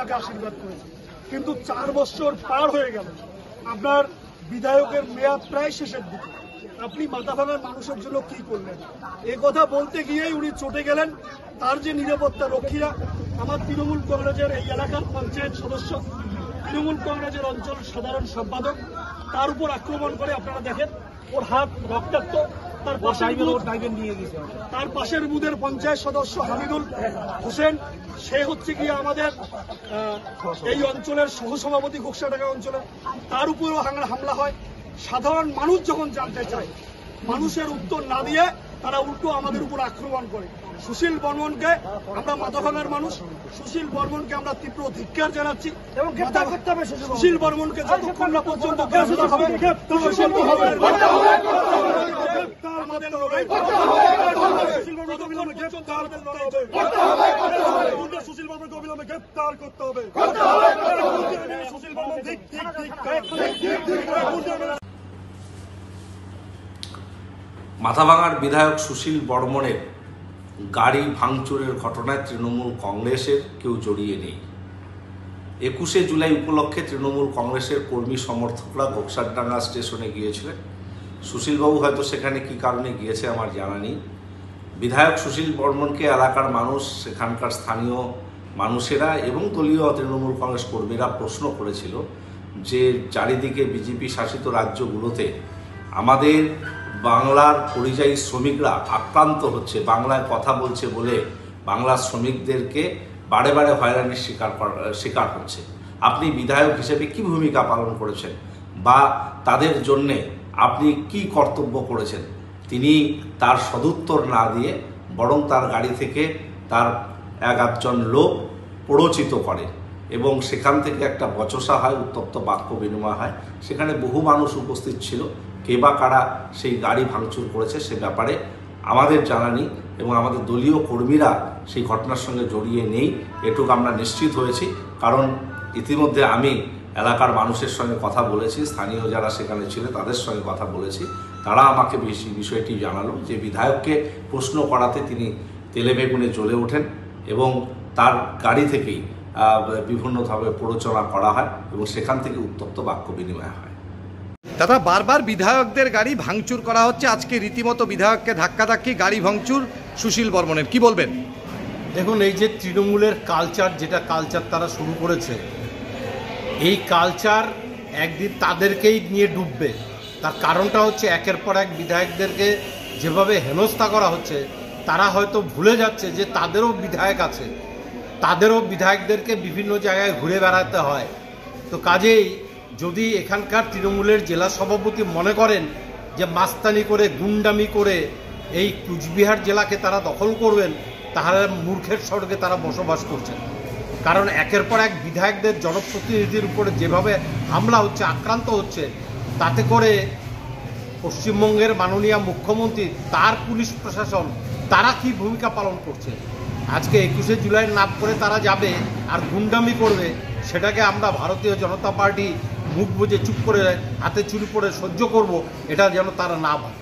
তাকে আশীর্বাদ করেছি, কিন্তু 4 বছর পার হয়ে গেল, আপনার বিধায়কের মেয়াদ প্রায় শেষের দিকে, আপনি মাথাভাঙার মানুষের জন্য কি করলেন? এ কথা বলতে গিয়েই উনি চটে গেলেন। তার যে নিরাপত্তা রক্ষীরা, আমার তৃণমূল কংগ্রেসের এই এলাকার পঞ্চায়েত সদস্য, তৃণমূল কংগ্রেসের অঞ্চল সাধারণ সম্পাদক, তার উপর আক্রমণ করে। আপনারা দেখেন ওর হাত রক্তাক্ত, তার পাশের বুথের পঞ্চায়েত সদস্য হামিদুল হোসেন, সে হচ্ছে গিয়ে আমাদের এই অঞ্চলের সহসভাপতি ঘোকসাডাঙ্গা অঞ্চলের, তার উপরেও হামলা হয়। সাধারণ মানুষ যখন জানতে চায়, মানুষের উত্তর না দিয়ে তারা উল্টো আমাদের উপর আক্রমণ করে। সুশীল বর্মনকে, আমরা মাথাভাঙার মানুষ, সুশীল বর্মনকে আমরা তীব্র ধিক্কার জানাচ্ছি এবং গ্রেফতার করতে হবে। সুশীল বর্মনকে যতক্ষণ না পর্যন্ত গ্রেফতার হবে, সুশীল বর্মনকে অবিলম্বে গ্রেফতার করতে হবে। সুশীল বর্মন মাথাভাঙার বিধায়ক সুশীল বর্মনের গাড়ি ভাঙচুরের ঘটনায় তৃণমূল কংগ্রেসের কেউ জড়িয়ে নেই। 21শে জুলাই উপলক্ষে তৃণমূল কংগ্রেসের কর্মী সমর্থকরা ঘোকসাডাঙ্গা স্টেশনে গিয়েছিলেন। সুশীলবাবু হয়তো সেখানে কি কারণে গিয়েছে আমার জানা নেই। বিধায়ক সুশীল বর্মনকে এলাকার মানুষ, সেখানকার স্থানীয় মানুষেরা এবং দলীয় তৃণমূল কংগ্রেস কর্মীরা প্রশ্ন করেছিল যে চারিদিকে বিজেপি শাসিত রাজ্যগুলোতে আমাদের বাংলার পরিযায়ী শ্রমিকরা আক্রান্ত হচ্ছে, বাংলায় কথা বলছে বলে বাংলার শ্রমিকদেরকে বারে বারে হয়রানির শিকার হচ্ছে। আপনি বিধায়ক হিসেবে কি ভূমিকা পালন করেছেন বা তাদের জন্যে আপনি কি কর্তব্য করেছেন? তিনি তার সদুত্তর না দিয়ে বরং তার গাড়ি থেকে তার একজন লোক প্ররোচিত করে এবং সেখান থেকে একটা বচসা হয়, উত্তপ্ত বাক্য বিনিময় হয়। সেখানে বহু মানুষ উপস্থিত ছিল। কে বা কারা সেই গাড়ি ভাঙচুর করেছে সে ব্যাপারে আমাদের জানা নেই এবং আমাদের দলীয় কর্মীরা সেই ঘটনার সঙ্গে জড়িয়ে নেই, এটুকু আমরা নিশ্চিত হয়েছি। কারণ ইতিমধ্যে আমি এলাকার মানুষের সঙ্গে কথা বলেছি, স্থানীয় যারা সেখানে ছিল তাদের সঙ্গে কথা বলেছি। তারা আমাকে বিষয়টি জানালো যে বিধায়ককে প্রশ্ন করাতে তিনি তেলে বেগুনে জ্বলে ওঠেন এবং তার গাড়ি থেকেই বিভিন্নভাবে প্ররোচনা করা হয় এবং সেখান থেকে উত্তপ্ত বাক্য বিনিময় হয়। দাদা, বারবার বিধায়কদের গাড়ি ভাঙচুর করা হচ্ছে, আজকে রীতিমতো বিধায়ককে ধাক্কাধাক্কি, গাড়ি ভাঙচুর সুশীল বর্মনের, কি বলবেন? দেখুন, এই যে তৃণমূলের কালচার, যেটা কালচার তারা শুরু করেছে, এই কালচার একদিন তাদেরকেই নিয়ে ডুববে। তার কারণটা হচ্ছে একের পর এক বিধায়কদেরকে যেভাবে হেনস্থা করা হচ্ছে, তারা হয়তো ভুলে যাচ্ছে যে তাদেরও বিধায়ক আছে, তাদেরও বিধায়কদেরকে বিভিন্ন জায়গায় ঘুরে বেড়াতে হয়। তো কাজেই যদি এখানকার তৃণমূলের জেলা সভাপতি মনে করেন যে মাস্তানি করে, গুন্ডামি করে এই কুচবিহার জেলাকে তারা দখল করবেন, তাহলে মূর্খের স্বর্গে তারা বসবাস করছেন। কারণ একের পর এক বিধায়কদের জনপ্রতিনিধির উপরে যেভাবে হামলা হচ্ছে, আক্রান্ত হচ্ছে, তাতে করে পশ্চিমবঙ্গের মাননীয় মুখ্যমন্ত্রী, তার পুলিশ প্রশাসন, তারা কি ভূমিকা পালন করছে? আজকে 21শে জুলাইয়ের নাম করে তারা যাবে আর গুন্ডামি করবে, সেটাকে আমরা ভারতীয় জনতা পার্টি মুখ বুজে চুপ করে হাতে চুরি পরে সহ্য করব, এটা যেন তারা না ভাবে।